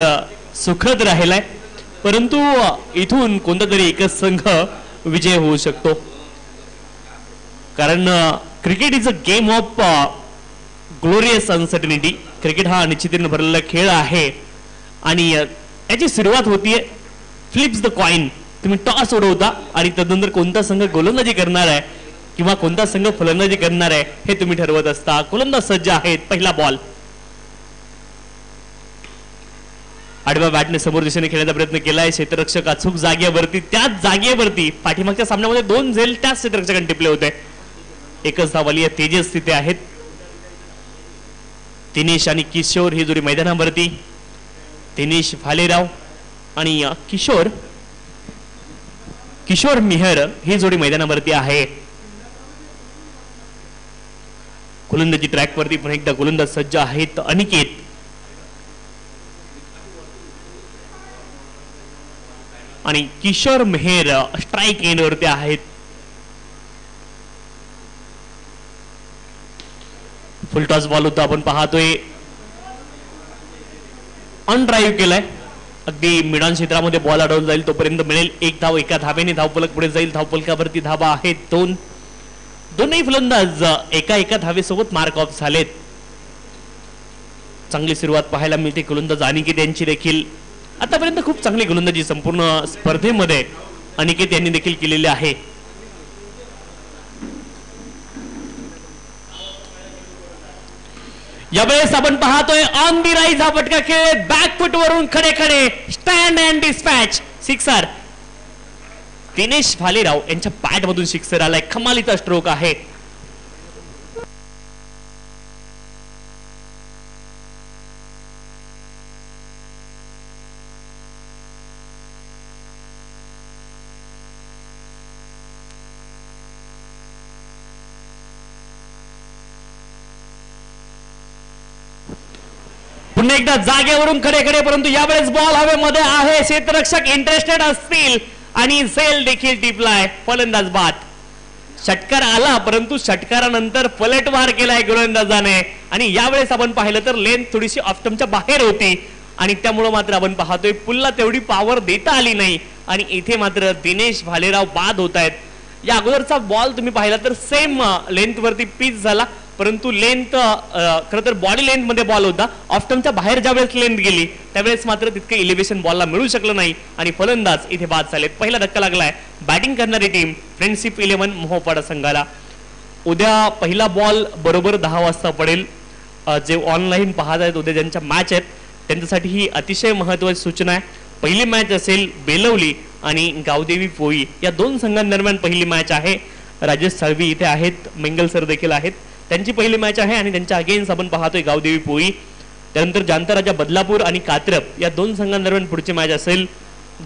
सुखद राहिलाय, परंतु इथून कोणता तरी एकच संघ विजय होऊ शकतो. कारण cricket is a game of glorious uncertainty. Cricket हा अनिश्चिततेने भरलेला खेळ आहे आणि याची सुरुवात होतीये फ्लिप्स द कॉइन. तुम्ही टॉस उडवता आणि तदनंतर कोणता संघ गोलंदाजी करणार आहे किंवा कोणता संघ फलंदाजी करणार आहे हे तुम्ही ठरवत असता. गोलंदाज सज्ज आहेत. पहिला बॉल आडव्या बॅटने समोर दिशेने खेळण्याचा प्रयत्न केलाय. क्षेत्ररक्षक अचूक जागेवरती, त्याच जागेवरती पाठीमागच्या सामन्यामध्ये 2 झेल त्याच क्षेत्ररक्षकांनी टिपले होते. एकच धावाली आहे. तेजस तिथे आहेत. दिनेश आणि किशोर ही जोडी मैदानावरती. दिनेश भालेराव आणि किशोर मिहर ही जोडी मैदानावरती आहे. गोलंदाजी ट्रॅक वरती पुन्हा एकदा गोलंदाज सज्ज आहेत. अनिकेत आणि किशोर मेहर स्ट्राइक एंड वरती आहेत. फुल टॉस बॉल होता. आपण पाहतोय ऑन ड्राईव्ह केलाय. अगदी मिडॉन क्षेत्रामध्ये बॉल अडवला जाईल तोपर्यंत मिळेल एक धाव. एका धावेने धावफलक पुढे जाईल. धावफलकावरती धावा आहेत 2. दोनही फलंदाज एका धावेसोबत मार्क ऑफ झालेत. चांगली सुरुवात पाहायला मिळते गोलंदाज अनिकेत यांची देखील. आतापर्यंत खूप चांगली गोलंदाजी संपूर्ण स्पर्धेमध्ये अनिकेत यांनी देखील केलेली आहे. यावेळेस आपण पाहतोय ऑन दी राईज हा फटका खेळ. बॅक फुट वरून खडे खडे stand and dispatch sixer. Dinesh Bhalerao यांच्या बॅट मधून सिक्सर आलाय. कमालीचा स्ट्रोक आहे. पुन्हा एकदा जागेवरून खडे खडे, परंतु यावेळेस बॉल हवेमध्ये आहे. क्षेत्ररक्षक इंटरेस्टेड असतील आणि झेल देखील टिपलाय. फलंदाज बाद. षटकार आला, परंतु षटकारानंतर पलटवार केलाय गोलंदाजाने आणि यावेळेस आपण पाहिलं तर लेंथ थोडीशी ऑफ्टमच्या बाहेर होती आणि त्यामुळे मात्र आपण पाहतोय पुलला तेवढी पॉवर देता आली नाही आणि इथे मात्र दिनेश भालेराव बाद होत आहेत. या अगोदरचा बॉल तुम्ही पाहिला तर सेम लेंथ वरती पिच झाला, परंतु लेंथ खरं तर बॉडी लेंथ मध्ये बॉल होता. ऑफ्टमच्या बाहेर ज्या वेळेस लेंथ गेली त्यावेळेस मात्र तितके इलिव्हेशन बॉलला मिळू शकलं नाही आणि फलंदाज इथे बाद झालेत. पहिला धक्का लागलाय बॅटिंग करणारी टीम फ्रेंडशिप 11 मोहोपाडा संघाला. उद्या पहिला बॉल बरोबर 10 वाजता पडेल. जे ऑनलाईन पाहत आहेत उद्या ज्यांच्या मॅच आहेत त्यांच्यासाठी ही अतिशय महत्त्वाची सूचना आहे. पहिली मॅच असेल बेलवली आणि गावदेवी पोई या 2 संघांदरम्यान पहिली मॅच आहे. राजेश साळवी इथे आहेत. मंगल सर देखील आहेत. त्यांची पहिली मॅच आहे आणि त्यांच्या अगेन्स्ट आपण पाहतोय गावदेवी पोई. त्यानंतर जांताराजा बदलापूर आणि कात्रप या 2 संघांदरम्यान पुढची मॅच असेल.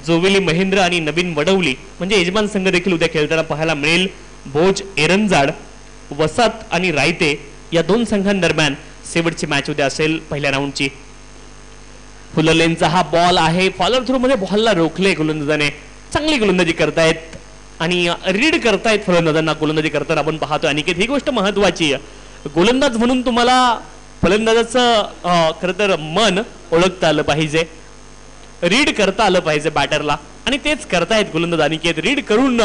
जोवेली महेंद्र आणि नवीन वडवली म्हणजे यजमान संघ देखील उद्या खेळताना पाहायला मिळेल. भोज एरंजाड, वसात आणि रायते या 2 संघांदरम्यान शेवटची मॅच उद्या असेल पहिल्या राऊंडची. फुलर लेनचा हा बॉल आहे. फॉलोअर थ्रू मध्ये बॉलला रोखले गोलंदाजाने. चांगली गोलंदाजी करतायत आणि रीड करतायत फलंदाजांना गोलंदाजी करताना आपण पाहतोय. अनिकेत ही गोष्ट महत्वाची आहे. गोलंदाज म्हणून तुम्हाला फलंदाजाचं खरं तर मन ओळखता आलं पाहिजे, रीड करता आलं पाहिजे बॅटरला आणि तेच करतायत गोलंदाज अनिकेत. रीड करून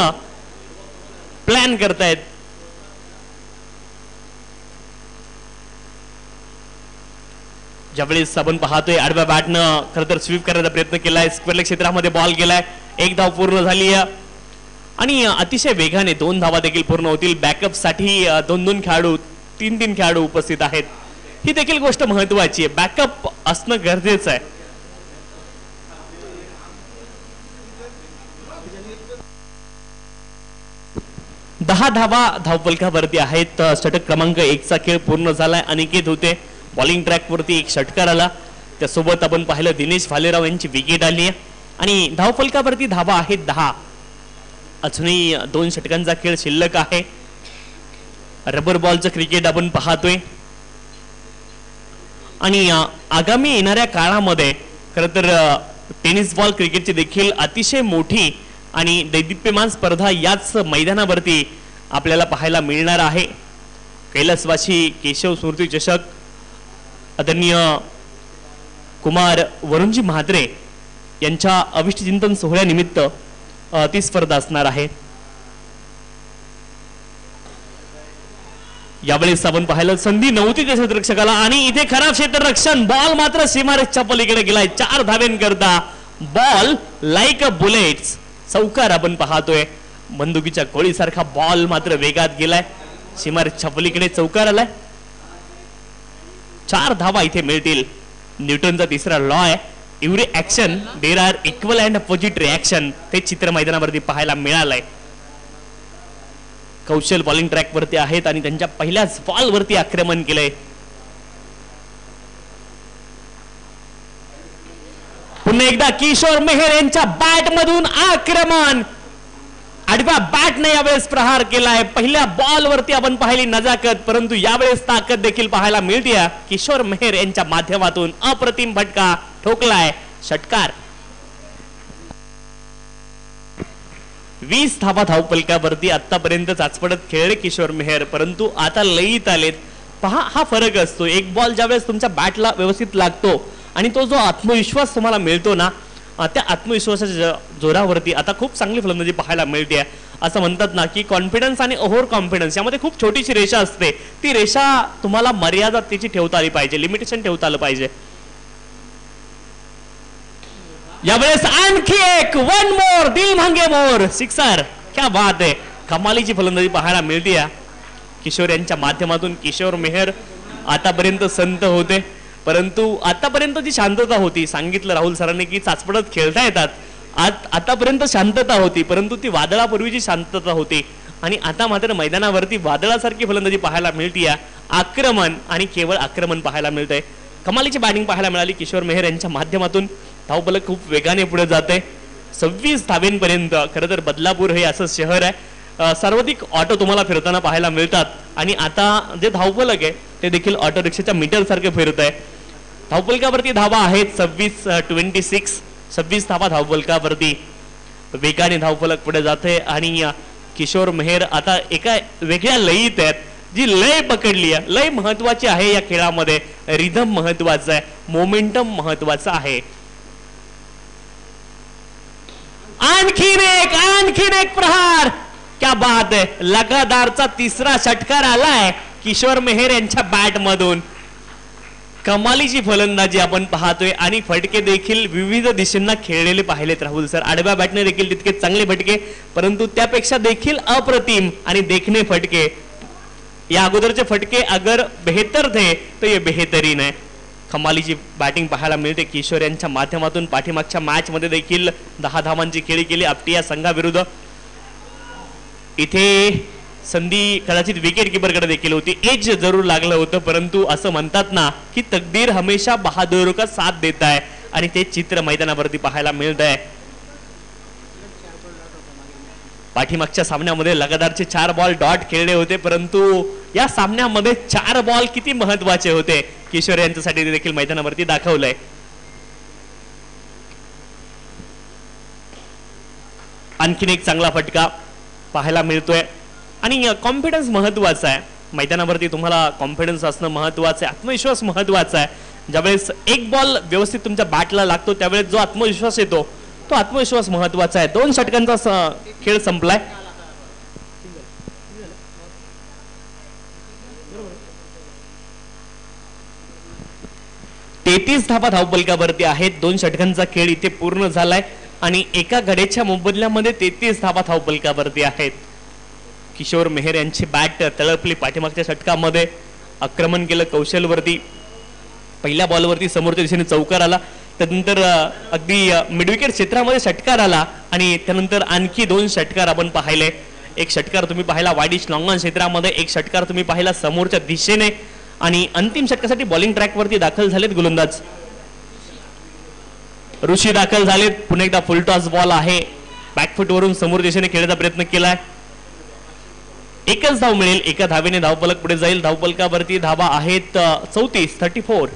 प्लॅन करतायत. ज्यावेळेस आपण पाहतोय आडव्या बॅटनं खरं तर स्वीप करण्याचा प्रयत्न केलाय. स्क्वेअर क्षेत्रामध्ये बॉल गेलाय. 1 धाव पूर्ण झाली आहे आणि अतिशय वेगाने 2 धावा देखील पूर्ण होतील. बॅकअप साठी 2-2 खेळाडू 3-3 खेळाडू उपस्थित आहेत. ही देखील गोष्ट महत्वाची आहे. बॅकअप असणं गरजेचं आहे. दहा धावा धावफलकावरती आहेत. षटक क्रमांक 1 चा खेळ पूर्ण झालाय. अनिकेत होते. बॉलिंग ट्रॅक वरती एक षटकार आला. त्यासोबत आपण पाहिलं दिनेश भालेराव यांची विकेट आली आहे आणि धावफलकावरती धावा आहेत 10. अजूनही 2 षटकांचा खेळ शिल्लक आहे. रबर बॉलचं क्रिकेट आपण पाहतोय आणि आगामी येणाऱ्या काळामध्ये खरं तर टेनिस बॉल क्रिकेटची देखील अतिशय मोठी आणि दैदिप्यमान स्पर्धा याच मैदानावरती आपल्याला पाहायला मिळणार आहे. कैलासवासी केशव स्मृती चषक आदरणीय कुमार वरुणजी म्हात्रे यांच्या अविष्ट चिंतन सोहळ्यानिमित्त ती स्पर्धा असणार आहे. यावेळेस आपण पाहिलं संधी नव्हती त्या क्षेत्ररक्षकाला आणि इथे खराब क्षेत्ररक्षण, बॉल मात्र सीमारेषच्या पलीकडे गेलाय. 4 धावेंकरता बॉल लाईक अ बुलेट्स, चौकार आपण पाहतोय. बंदुकीच्या गोळीसारखा बॉल मात्र वेगात गेलाय, सीमारेषच्या पलीकडे चौकार आलाय. 4 धावा इथे मिळतील. न्यूटनचा तिसरा लॉ आहे, every action there are equal and opposite reaction. ते चित्र मैदानावरती पाहायला मिळालंय. कौशल बॉलिंग ट्रॅक वरती आहेत आणि त्यांच्या पहिल्याच बॉल वरती आक्रमण केलंय. पुन्हा एकदा किशोर मेहर यांच्या बॅट मधून आक्रमण. आडव्या बॅटने यावेळेस प्रहार केलाय. पहिल्या बॉल वरती आपण पाहिली नजाकत, परंतु यावेळेस ताकद देखील पाहायला मिळते. किशोर मेहर यांच्या माध्यमातून अप्रतिम फटका ठोकलाय. षटकार. 20 धावा धावपलकावरती आतापर्यंत चाचपडत खेळले किशोर मेहर, परंतु आता लयीत आलेत. पहा हा फरक असतो. एक बॉल ज्यावेळेस तुमच्या बॅटला व्यवस्थित लागतो आणि तो जो आत्मविश्वास तुम्हाला मिळतो ना, त्या आत्मविश्वासाच्या जोरावरती आता खूप चांगली फलंदाजी पाहायला मिळते. असं म्हणतात ना की कॉन्फिडन्स आणि ओव्हर कॉन्फिडन्स यामध्ये खूप छोटीशी रेषा असते. ती रेषा तुम्हाला मर्यादा त्याची ठेवता आली पाहिजे, लिमिटेशन ठेवता आलं पाहिजे. यावेळेस आणखी एक, वन मोर, दिल मांगे मोर, सिक्सर. क्या बात आहे. कमालीची फलंदाजी पाहायला मिळते किशोर यांच्या माध्यमातून. किशोर मेहर आतापर्यंत संत होते, परंतु आतापर्यंत जी शांतता होती, सांगितलं राहुल सरांनी की चाचपडत खेळता येतात. आतापर्यंत शांतता होती, परंतु ती वादळापूर्वीची शांतता होती आणि आता मात्र मैदानावरती वादळासारखी फलंदाजी पाहायला मिळते. आक्रमण आणि केवळ आक्रमण पाहायला मिळतंय. कमालीची बॅटिंग पाहायला मिळाली किशोर मेहर यांच्या माध्यमातून. धावफलक खूप वेगाने पुढे जाते 26 धावेंपर्यंत. खरं तर बदलापूर हे असं शहर आहे, सर्वाधिक ऑटो तुम्हाला फिरताना पाहायला मिळतात आणि आता जे धावफलक आहे ते देखील ऑटो रिक्षाच्या मीटर सारखे फिरत आहे. धावफलकावरती धावा आहेत 26 धावा धावफलकावरती. वेगाने धावफलक पुढे जाते आणि किशोर मेहर आता एका वेगळ्या लयीत आहेत. जी लय पकडली आहे, लय महत्वाची आहे या खेळामध्ये. रिदम महत्वाचा आहे, मोमेंटम महत्वाचा आहे. आणखीन एक प्रहार. क्या बात आहे. लगातारचा तिसरा षटकार आलाय किशोर मेहर यांच्या बॅट मधून. कमालीची फलंदाजी आपण पाहतोय आणि फटके देखील विविध दिशेंना खेळलेले पाहिलेत राहुल सर. आडव्या बॅटने देखील तितके चांगले फटके, परंतु त्यापेक्षा देखील अप्रतिम आणि देखणे फटके. या अगोदरचे फटके अगर बेहतर थे तो ये बेहतरीन आहे. कमालीची बॅटिंग पाहायला मिळते किशोर यांच्या माध्यमातून. पाठीमागच्या मॅच मध्ये देखील 10 धावांची खेळी केली आपटिया संघाविरुद्ध. इथे संधी कदाचित विकेट किपरकडे देखील होती. एज जरूर लागलं होतं, परंतु असं म्हणतात ना की तकदीर हमेशा बहादुर का साथ देता है आणि ते चित्र मैदानावरती पाहायला मिळत आहे. पाठीमागच्या सामन्यामध्ये लगातारचे 4 बॉल डॉट खेळले होते, परंतु या सामन्यामध्ये 4 बॉल किती महत्वाचे होते किशोर यांच्यासाठी ते देखील मैदानावरती दाखवलंय. आणखीन एक चांगला फटका पाहायला मिळतोय आणि कॉन्फिडन्स महत्वाचा आहे. मैदानावरती तुम्हाला कॉन्फिडन्स असणं महत्वाचं आहे, आत्मविश्वास महत्वाचा आहे. ज्यावेळेस एक बॉल व्यवस्थित तुमच्या बॅटला लागतो त्यावेळेस जो आत्मविश्वास येतो तो आत्मविश्वास महत्वाचा आहे. 2 षटकांचा खेळ संपलाय. तेहतीस धावा धावपलकावरती आहेत. 2 षटकांचा खेळ इथे पूर्ण झालाय आणि एका गड्याच्या मोबदल्यामध्ये 33 धावा धावपलकावरती आहेत. किशोर मेहर यांची बॅट तळपली. पाठीमागच्या षटकामध्ये आक्रमण केलं कौशलवरती. पहिल्या बॉलवरती समोरच्या दिशेने चौकार आला, त्यानंतर अगदी मिडविकेट क्षेत्रामध्ये षटकार आला आणि त्यानंतर आणखी 2 षटकार आपण पाहिले. एक षटकार तुम्ही पाहिला वाईडिश लॉंगॉन क्षेत्रामध्ये, एक षटकार तुम्ही पाहिला समोरच्या दिशेने आणि अंतिम षटकासाठी बॉलिंग ट्रॅक वरती दाखल झालेत गोलंदाज. ऋषी दाखल झालेत. पुन्हा एकदा फुल टॉस बॉल आहे. बॅकफुट वरून समोर दिशेने खेळण्याचा प्रयत्न केलाय. एकच धाव मिळेल. एका धावेने धावफलक पुढे जाईल. धावफलकावरती धावा आहेत 34.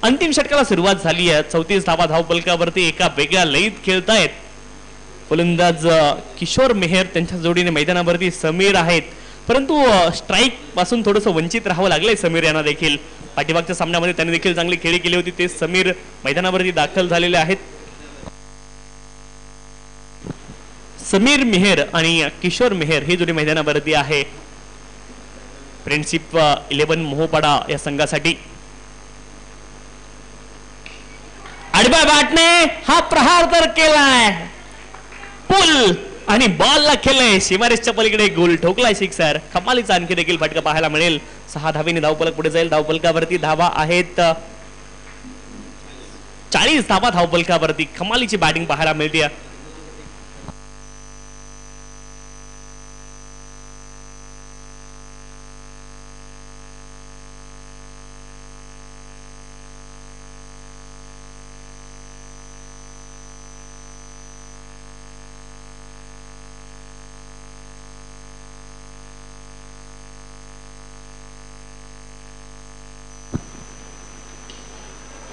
अंतिम षटकाला सुरुवात झाली आहे. 34 धावा धावफलकावरती एका वेगळ्या लयीत खेळतायत फलंदाज किशोर मेहर. त्यांच्या जोडीने मैदानावरती समीर आहेत. परंतु स्ट्राईक पासून थोडंसं वंचित राहावं लागलंय समीर यांना देखील. पाठीमागच्या सामन्यामध्ये त्यांनी देखील चांगली खेळी केली होती. ते समीर मैदानावरती दाखल झालेले आहेत. समीर मेहर आणि किशोर मेहर ही जोडी मैदानावरती आहे फ्रेंडशिप 11 मोहोपाडा या संघासाठी. आडव्या बॅटने हा प्रहार तर केलाय, पुल आणि बॉलला खेळलाय सीमारेषच्या पलीकडे, गोल ठोकलाय, सिक्सर. कमालीचा आणखी देखील फटका पाहायला मिळेल. 6 धावेने धावफलक पुढे जाईल. धावफलकावरती धावा आहेत 40 धावा धावफलकावरती. कमालीची बॅटिंग पाहायला मिळते.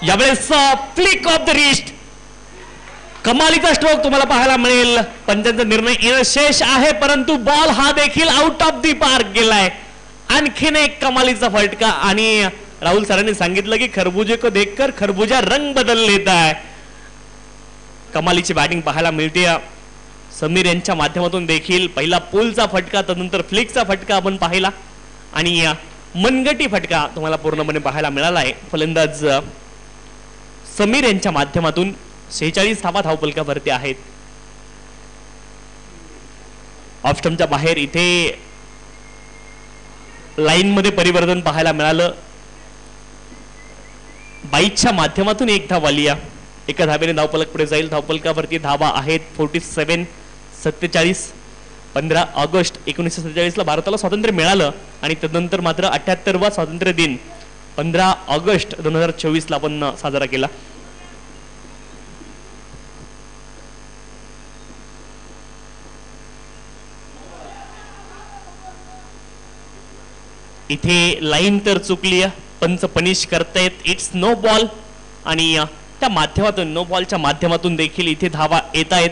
यावेळेस फ्लिक ऑफ द रिस्ट, कमालीचा स्ट्रोक तुम्हाला पाहायला मिळेल. पंचांचा निर्णय येणं शेष आहे, परंतु बॉल हा देखील आउट ऑफ दी पार्क गेलाय. आणखीन एक कमालीचा फटका. आणि राहुल सरांनी सांगितलं की खरबुजे को देखकर खरबुजा रंग बदल लेता है. कमालीची बॅटिंग पाहायला मिळते. समीर यांच्या माध्यमातून देखील पहिला पुलचा फटका, त्यानंतर फ्लिकचा फटका आपण पाहिला आणि मनगटी फटका तुम्हाला पूर्णपणे पाहायला मिळाला आहे. फलंदाज समीर यांच्या माध्यमातून 46 धावा धावफलकावरती आहेत. ऑफ स्टंपच्या बाहेर इथे लाईन मध्ये परिवर्तन पाहायला मिळालं. बाईकच्या माध्यमातून एक धाव आली. एका धावेने धावफलक पुढे जाईल. धावफलकावरती धावा आहेत 47. 15 ऑगस्ट 1947 ला भारताला स्वातंत्र्य मिळालं आणि त्यानंतर मात्र 78वा स्वातंत्र्य दिन 15 ऑगस्ट 2024 ला आपण साजरा केला. इथे लाईन तर चुकली, पंच पनिश करतायत. इट्स नो बॉल आणि त्या माध्यमातून नो बॉलच्या माध्यमातून देखील इथे धावा येत आहेत.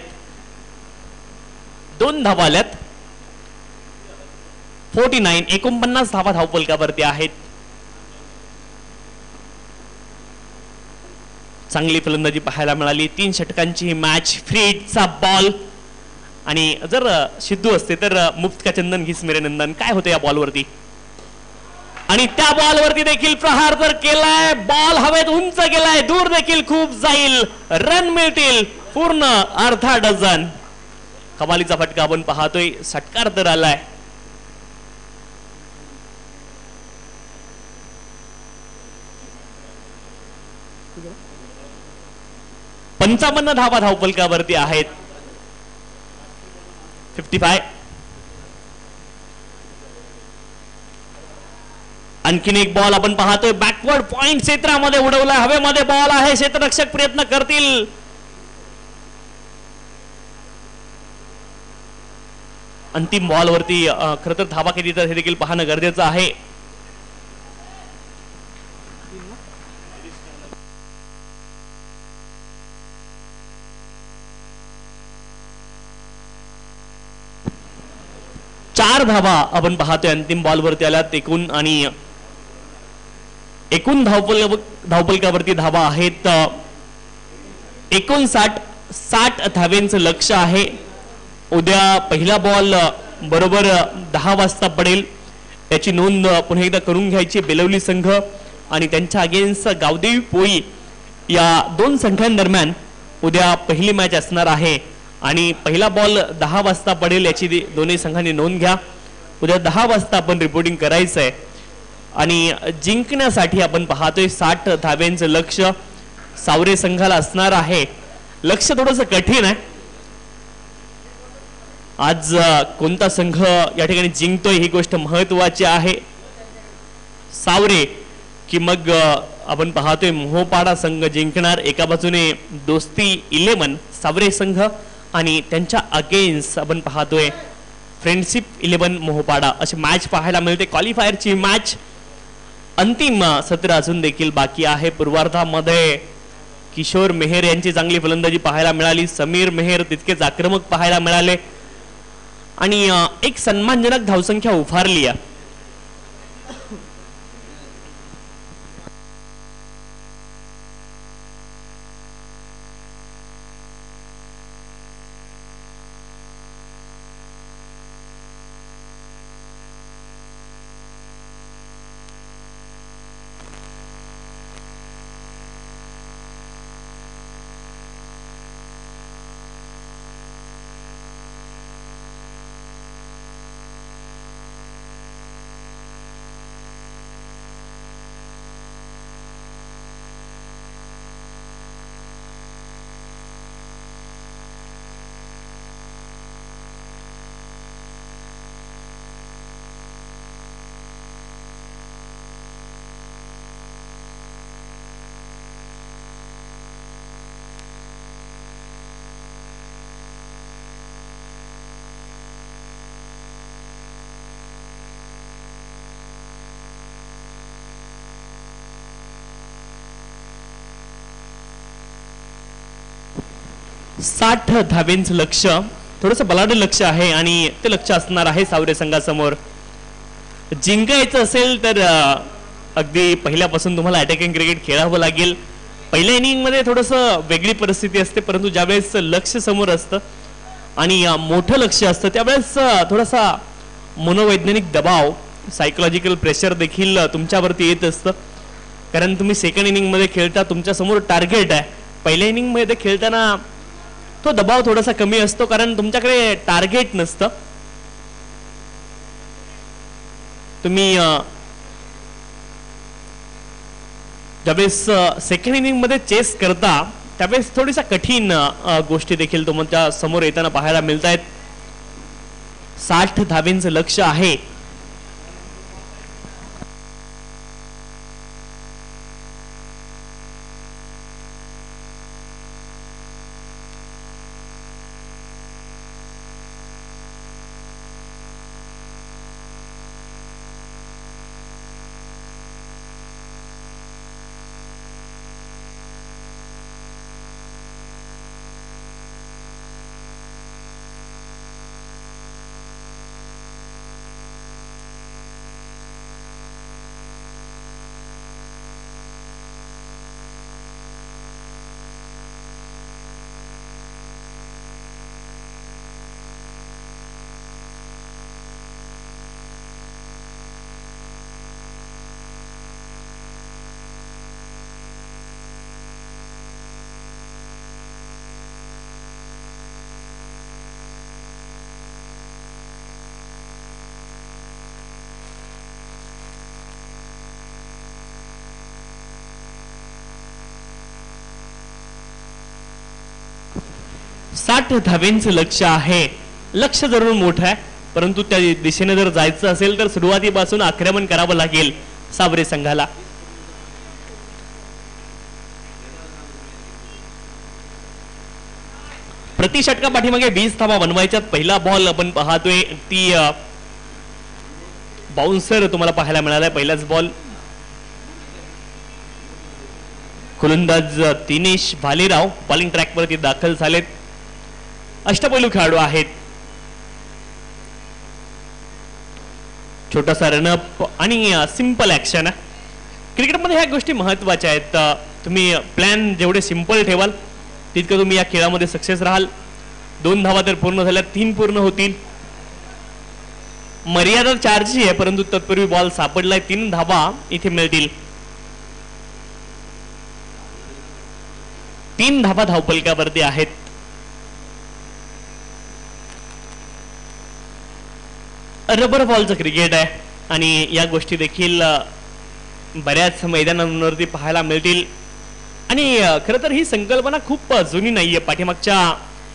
2 धावा आल्यात. 49 धावा धावफलकावरती आहेत. चांगली फलंदाजी पाहायला मिळाली. 3 षटकांची मॅच. फ्रीडचा बॉल आणि जर सिद्धू असते तर मुफ्त का चंदन घिस मेरे नंदन काय होते या बॉलवरती. आणि त्या बॉलवरती देखील प्रहार तर केलाय. बॉल हवेत उंच गेलाय, दूर देखील खूप जाईल. रन मिळतील पूर्ण अर्धा डझन. कमालीचा फटका आपण पाहतोय. षटकार तर आलाय. पंचावन्न धावा धावफलकावरती आहेत. 55. आणखीन एक बॉल आपण पाहतोय. बॅकवर्ड पॉइंट क्षेत्रामध्ये उडवला. हवेमध्ये बॉल आहे. क्षेत्ररक्षक प्रयत्न करतील. अंतिम बॉल वरती खरं तर धावा किती तर हे देखील पाहणं गरजेचं आहे. चार धावा आपण पाहतोय अंतिम बॉल वरती आल्यात एकूण. आणि एकूण धावफलकावरती धावा आहेत 59 धावेंचं लक्ष आहे. उद्या पहिला बॉल बरोबर 10 वाजता पडेल. त्याची नोंद पुन्हा एकदा करून घ्यायची. बेलवली संघ आणि त्यांच्या अगेन्स्ट गावदेवी पोळी या 2 संघांदरम्यान उद्या पहिली मॅच असणार आहे. आणि पहिला बॉल 10 वाजता पडेल याची दोन्ही संघांनी नोंद घ्या. उद्या 10 वाजता आपण रिपोर्टिंग करायचं आहे. आणि जिंकण्यासाठी आपण पाहतोय 60 धाव्यांचं लक्ष सावरे संघाला असणार आहे. लक्ष थोडंसं कठीण आहे. आज कोणता संघ या ठिकाणी जिंकतोय ही गोष्ट महत्वाची आहे. सावरे की मग आपण पाहतोय मोहोपाडा संघ जिंकणार. एका बाजूने दोस्ती 11 सावरे संघ आणि त्यांच्या अगेन्स्ट आपण पाहतोय फ्रेंडशिप 11 मोहोपाडा अशी मॅच पाहायला मिळते. क्वालिफायरची मॅच. अंतिम सत्र अजून देखील बाकी आहे. पूर्वार्धामध्ये किशोर मेहर यांची चांगली फलंदाजी पाहायला मिळाली. समीर मेहर तितकेच आक्रमक पाहायला मिळाले. आणि एक सन्मानजनक धावसंख्या उभारली आहे. साठ धावेंचं लक्ष थोडस बलाढ्य लक्ष आहे आणि ते लक्ष असणार आहे सावरे संघासमोर. जिंकायचं असेल तर अगदी पहिल्यापासून तुम्हाला अटॅकिंग क्रिकेट खेळावं लागेल. पहिल्या इनिंग मध्ये थोडस वेगळी परिस्थिती असते, परंतु ज्यावेळेस लक्ष समोर असतं आणि मोठं लक्ष असतं त्यावेळेस थोडासा मनोवैज्ञानिक दबाव, सायकोलॉजिकल प्रेशर देखील तुमच्यावरती येत असतं. कारण तुम्ही सेकंड इनिंग मध्ये खेळता, तुमच्या समोर टार्गेट आहे. पहिल्या इनिंग मध्ये खेळताना तो दबाव थोडासा कमी असतो कारण तुमच्याकडे टार्गेट नसतं. तुम्ही ज्यावेळेस सेकंड इनिंग मध्ये चेस करता त्यावेळेस थोडीसा कठीण गोष्टी देखील तुमच्या समोर येताना पाहायला मिळत आहेत. 60 धावेंचं लक्ष आहे. साठ धावेंचं लक्ष आहे. लक्ष जरूर मोठं आहे, परंतु त्या दिशेने जर जायचं असेल तर सुरुवातीपासून आक्रमण करावं लागेल सावरे संघाला. प्रति षटका पाठीमागे 20 धावा बनवायच्यात. पहिला बॉल आपण पाहतोय ती बाउन्सर तुम्हाला पाहायला मिळालाय. पहिलाच बॉल. गोलंदाज दिनेश भालेराव बॉलिंग ट्रॅक वरती दाखल झालेत. अष्टपैलू खेळाडू आहेत. छोटासा रनअप आणि सिंपल ऍक्शन. क्रिकेटमध्ये ह्या गोष्टी महत्वाच्या आहेत. तुम्ही प्लॅन जेवढे सिंपल ठेवाल तितकं तुम्ही या खेळामध्ये सक्सेस राहाल. 2 धावा तर पूर्ण झाल्या, 3 पूर्ण होतील. मर्यादा 4ची आहे, परंतु तत्पूर्वी बॉल सापडलाय. 3 धावा इथे मिळतील. 3 धावा धावपलकावरती आहेत. रबर बॉलचं क्रिकेट आहे आणि या गोष्टी देखील बऱ्याच मैदानांवरती पाहायला मिळतील. आणि खरं तर ही संकल्पना खूप जुनी नाहीये. पाठीमागच्या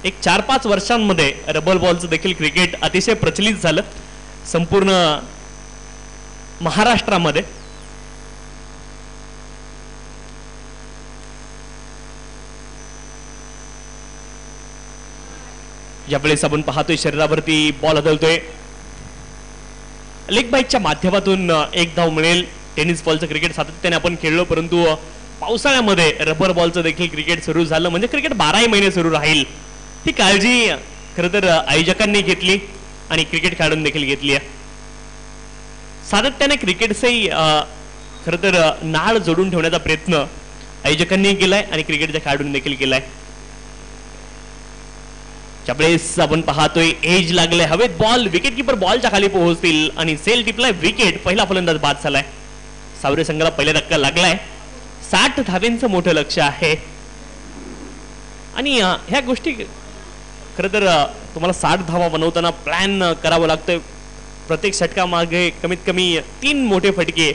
एक 4-5 वर्षांमध्ये रबर बॉलचं देखील क्रिकेट अतिशय प्रचलित झालं संपूर्ण महाराष्ट्रामध्ये. यावेळेस आपण पाहतोय शरीरावरती बॉल हलतोय. लेग बाईकच्या माध्यमातून 1 धाव मिळेल. टेनिस बॉलचं क्रिकेट सातत्याने आपण खेळलो, परंतु पावसाळ्यामध्ये रबर बॉलचं देखील क्रिकेट सुरू झालं. म्हणजे क्रिकेट 12ही महिने सुरू राहील. ती काळजी खरं तर आयोजकांनी घेतली आणि क्रिकेट खेळून देखील घेतली आहे. सातत्याने क्रिकेटचाही खरं तर नाळ जोडून ठेवण्याचा प्रयत्न आयोजकांनी केलाय आणि क्रिकेटच्या खेळाडूंनी देखील केलाय. त्यावेळेस आपण पाहतोय एज लागलाय, हवेत बॉल, विकेट किपर बॉलच्या खाली पोहोचतील आणि सेल टिपलाय विकेट. पहिला फलंदाज बाद झालाय. सावरे संघाला पहिला धक्का लागलाय. 60 धावेंचं मोठं लक्ष आहे आणि ह्या गोष्टी खरं तर तुम्हाला 60 धावा बनवताना प्लॅन करावं लागतंय. प्रत्येक षटकामागे कमीत कमी 3 मोठे फटके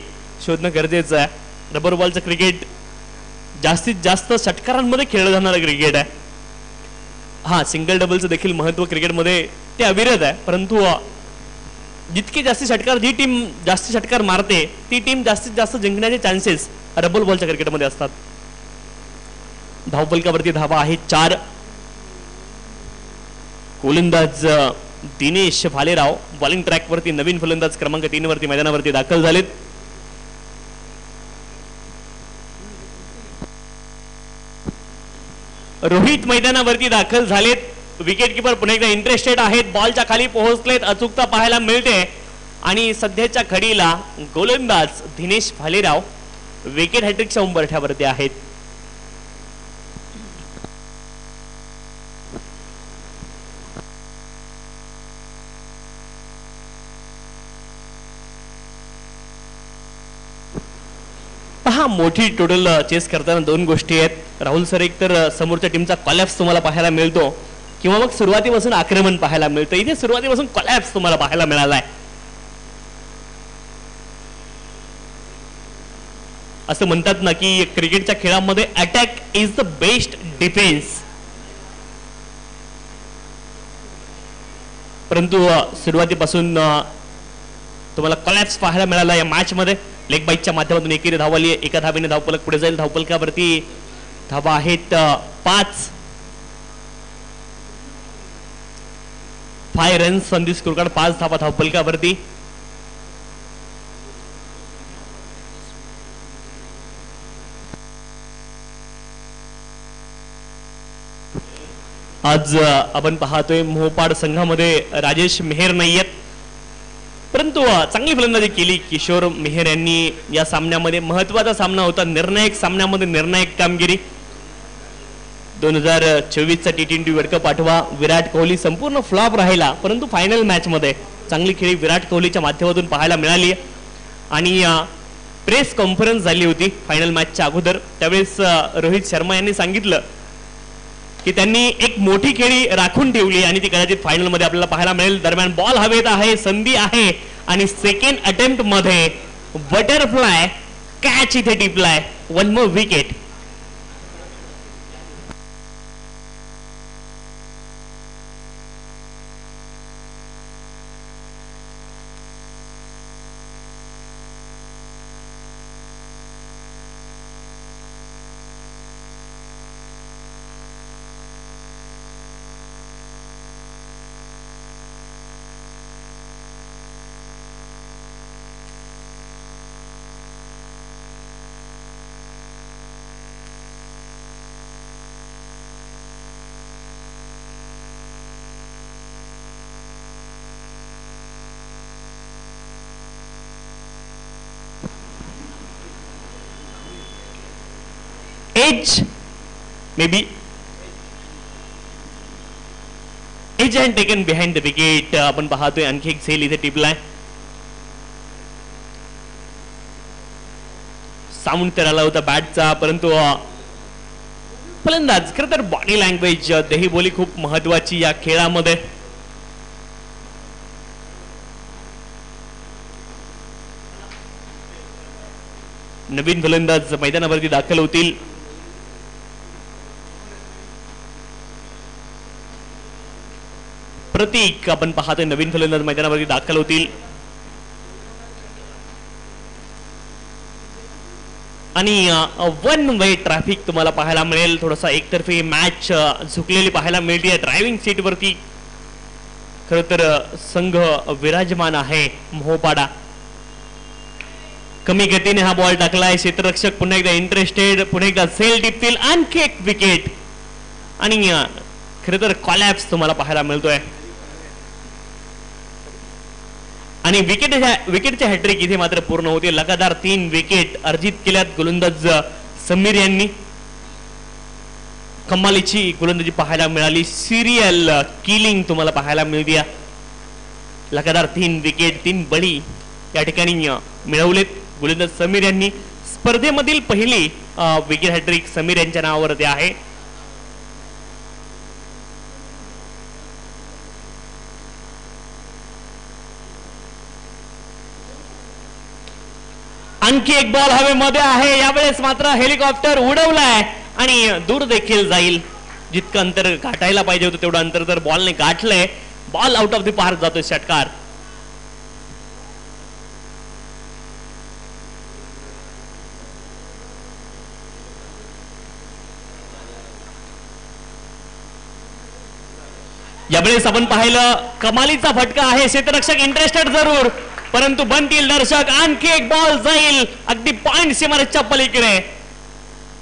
शोधणं गरजेचं आहे. रबर बॉलचं क्रिकेट जास्तीत जास्त षटकारांमध्ये खेळलं जाणारं क्रिकेट आहे. हा, सिंगल डबलचं देखील महत्व क्रिकेटमध्ये ते अविरत आहे, परंतु जितके जास्ती षटकार, जी टीम जास्ती षटकार मारते ती टीम जास्तीत जास्त जिंकण्याचे चान्सेस रबर बॉलच्या क्रिकेटमध्ये असतात. धावफलकावरती धावा आहेत 4. गोलंदाज दिनेश भालेराव बॉलिंग ट्रॅकवरती नवीन फलंदाज क्रमांक 3 वरती मैदानावरती दाखल झालेत. रोहित मैदानावरती दाखल झालेत. विकेट किपर पुन्हा एकदा इंटरेस्टेड आहेत, बॉलच्या खाली पोहोचलेत, अचूकता पाहायला मिळते आणि सध्याच्या घडीला गोलंदाज दिनेश भालेराव विकेट हॅट्रिकच्या उंबरठ्यावरती आहेत. पहा, मोठी टोटल चेस करताना 2 गोष्टी आहेत राहुल सर. एक तर समोरच्या टीमचा कॉलॅप्स तुम्हाला पाहायला मिळतो किंवा मग सुरुवातीपासून आक्रमण पाहायला मिळतं. इथे सुरुवातीपासून कॉलॅप्स तुम्हाला पाहायला मिळालाय. असं म्हणतात ना की क्रिकेटच्या खेळामध्ये attack is the best defence, परंतु सुरुवातीपासून तुम्हाला कॉलॅप्स पाहायला मिळाला या मॅच मध्ये. लेग बाईकच्या माध्यमातून एकेरी धाव आली आहे. एका धावेने धावफलक पुढे जाईल. धावफलकावरती धावा आहेत 5. 5 runs on the score card. 5 धावा धावफलकावरती. आज आपण पाहतोय मोहोपाड संघामध्ये राजेश मेहर नाहीयेत, परंतु चांगली फलंदाजी केली किशोर मेहर यांनी या सामन्यामध्ये. महत्वाचा सामना होता, निर्णायक सामन्यामध्ये निर्णायक कामगिरी. 2024चा T20 वर्ल्ड कप आठवा. विराट कोहली संपूर्ण फ्लॉप राहिला, परंतु फायनल मॅच मध्ये चांगली खेळी विराट कोहलीच्या माध्यमातून पाहायला मिळाली. आणि प्रेस कॉन्फरन्स झाली होती फायनल मॅचच्या अगोदर. त्यावेळेस रोहित शर्मा यांनी सांगितलं की त्यांनी एक मोठी खेळी राखून ठेवली आणि ती कदाचित फायनल मध्ये आपल्याला पाहायला मिळेल. दरम्यान बॉल हवेत आहे, संधी आहे आणि सेकंड अटेम्प्ट मध्ये बटरफ्लाय कॅच इथे टिपलाय. 1 more wicket. Edge, maybe edge and taken behind the wicket. आपण पाहतोय आणखी एक झेल इथे टिपलाय. साऊंड तर आला होता बॅटचा, परंतु फलंदाज खरं तर बॉडी लँग्वेज, देहीबोली खूप महत्वाची या खेळामध्ये. नवीन फलंदाज मैदानावरती दाखल होतील. प्रतीक आपण पाहतोय नवीन फलंदाज मैदानावरती दाखल होतील. आणि 1 वे ट्रॅफिक तुम्हाला पाहायला मिळेल. थोडासा एकतर्फी मॅच झुकलेली पाहायला मिळते. ड्रायव्हिंग सीट वरती खर तर संघ विराजमान आहे मोहोपाडा. कमी गतीने हा बॉल टाकलाय. क्षेत्ररक्षक पुन्हा एकदा इंटरेस्टेड. पुन्हा एकदा सेल टिपतील. आणखी एक विकेट आणि खर तर कॉलॅप्स तुम्हाला पाहायला मिळतोय. आणि विकेटच्या हॅट्रिक इथे मात्र पूर्ण होते. लगातार 3 विकेट अर्जित केल्यात गोलंदाज समीर यांनी. कमालीची गोलंदाजी पाहायला मिळाली. सिरियल किलिंग तुम्हाला पाहायला मिळते. लगातार 3 विकेट 3 बळी या ठिकाणी मिळवलेत गोलंदाज समीर यांनी. स्पर्धेमधील पहिली विकेट हॅट्रिक समीर यांच्या नावावरती आहे. आणखी एक बॉल हवेमध्ये आहे. यावेळेस मात्र हेलिकॉप्टर उडवलाय आणि दूर देखील जाईल. जितकं अंतर गाठायला पाहिजे होतं तेवढं अंतर तर बॉलने गाठलंय. Ball out of the park जातोय. षटकार. यावेळेस आपण पाहिलं कमालीचा फटका आहे. क्षेत्ररक्षक इंटरेस्टेड जरूर, परंतु बनतील दर्शक. आणखी एक बॉल जाईल अगदी पॉइंट सीमारेषच्या पलीकडे.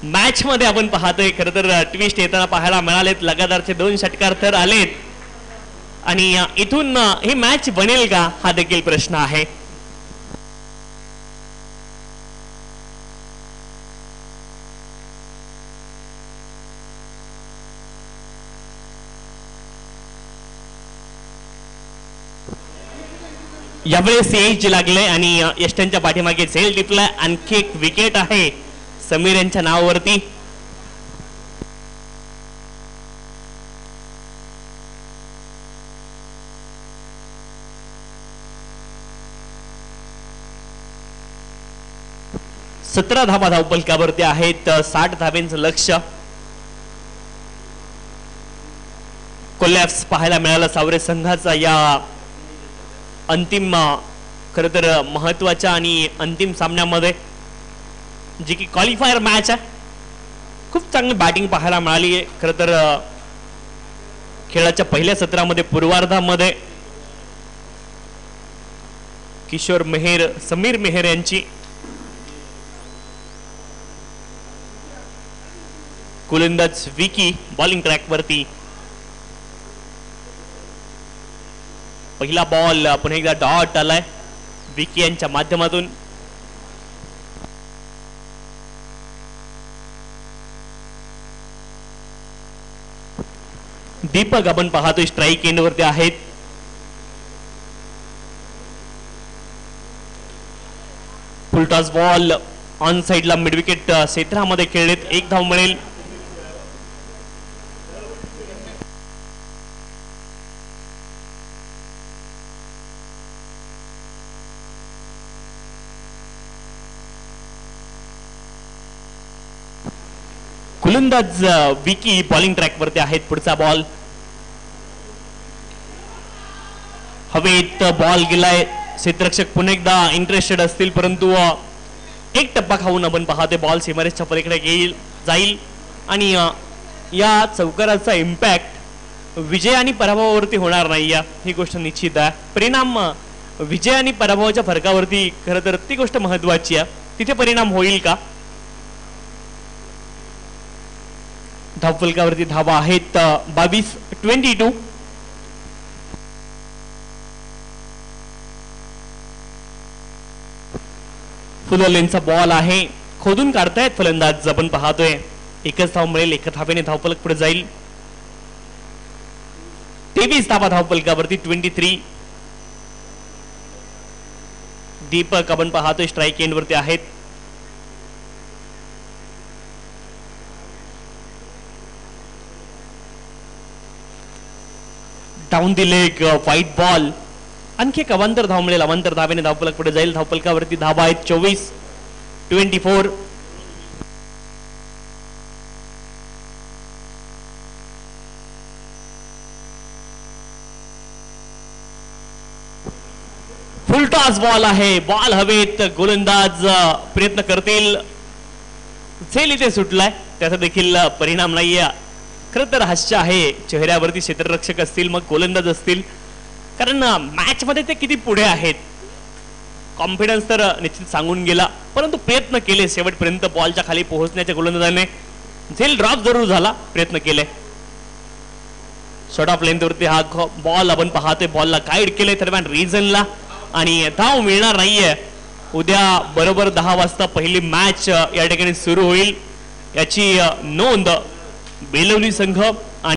मॅच मध्ये आपण पाहतोय खरं तर ट्विस्ट येताना पाहायला मिळालेत. लगातारचे 2 षटकार तर आलेत आणि इथून ही मॅच बनेल का हा देखील प्रश्न आहे. यावेळेस सीएच लागले आणि यष्टांच्या पाठीमागे झेल टिपलाय. आणखी एक विकेट आहे समीर यांच्या नावावरती. सतरा धावा धावपलकावरती आहेत. 60 धाब्यांचं लक्ष्य. कोलॅप्स पाहायला मिळाला सावरे संघाचा या अंतिम खरं तर महत्वाच्या आणि अंतिम सामन्यामध्ये, जी की क्वालिफायर मॅच आहे. खूप चांगली बॅटिंग पाहायला मिळाली आहे खरं तर खेळाच्या पहिल्या सत्रामध्ये. पूर्वार्धामध्ये किशोर मेहर, समीर मेहर यांची. गोलंदाज विकी बॉलिंग ट्रॅकवरती. पहिला बॉल पुन्हा एकदा डॉट आलाय विकी यांच्या माध्यमातून. दीपक आपण पाहतोय स्ट्राईक एंड वरती आहेत. फुलटॉस बॉल ऑन साइडला मिड विकेट क्षेत्रामध्ये खेळलेत. 1 धाव मिळेल. गोलंदाज विकी बॉलिंग ट्रॅक वरती आहेत. पुढचा बॉल हवेत बॉल गेलाय. क्षेत्ररक्षक पुन्हा एकदा इंटरेस्टेड असतील, परंतु एक टप्पा खाऊन आपण पाहतोय बॉल सीमारेषच्या पलीकडे जाईल आणि या चौकाराचा इम्पॅक्ट विजय आणि पराभवावरती होणार नाही ही गोष्ट निश्चित आहे. परिणाम विजय आणि पराभवाच्या फरकावरती खरं तर ती गोष्ट महत्वाची आहे. तिथे परिणाम होईल का? धावफलकावरती धावा आहेत 22-22. फुल लेनचा बॉल आहे. खोदून काढतायत फलंदाज आपण पाहतोय. एकच धाव मिळेल. 1 धावेने धावफलक पुढे जाईल. 23 धावा धावफलकावरती 23. दीपक आपण पाहतोय स्ट्राईक एंड वरती आहेत. Down the leg white ball. आणखी एक अवांतर धाव मिळेल. अवांतर धावेने धावफलक पुढे जाईल. धावफलकावरती धावा आहेत 24-24. फुल टॉस बॉल आहे. बॉल हवेत. गोलंदाज प्रयत्न करतील. झेल इथे सुटलाय. त्याचा देखील परिणाम नाहीये. खरं तर हास्य आहे चेहऱ्यावरती. क्षेत्ररक्षक असतील मग गोलंदाज असतील, कारण मॅच मध्ये ते किती पुढे आहेत. कॉन्फिडन्स तर निश्चित सांगून गेला, परंतु प्रयत्न केले शेवटपर्यंत बॉलच्या खाली पोहोचण्याच्या गोलंदाजाने. झेल ड्रॉप जरूर झाला, प्रयत्न केले. शॉर्ट ऑफ लेंथ वरती हा बॉल आपण पाहतोय. बॉलला गाईड केले दरम्यान रिजनला. आणि धाव मिळणार नाहीये. उद्या बरोबर 10 वाजता पहिली मॅच या ठिकाणी सुरू होईल याची नोंद बेलवली संघ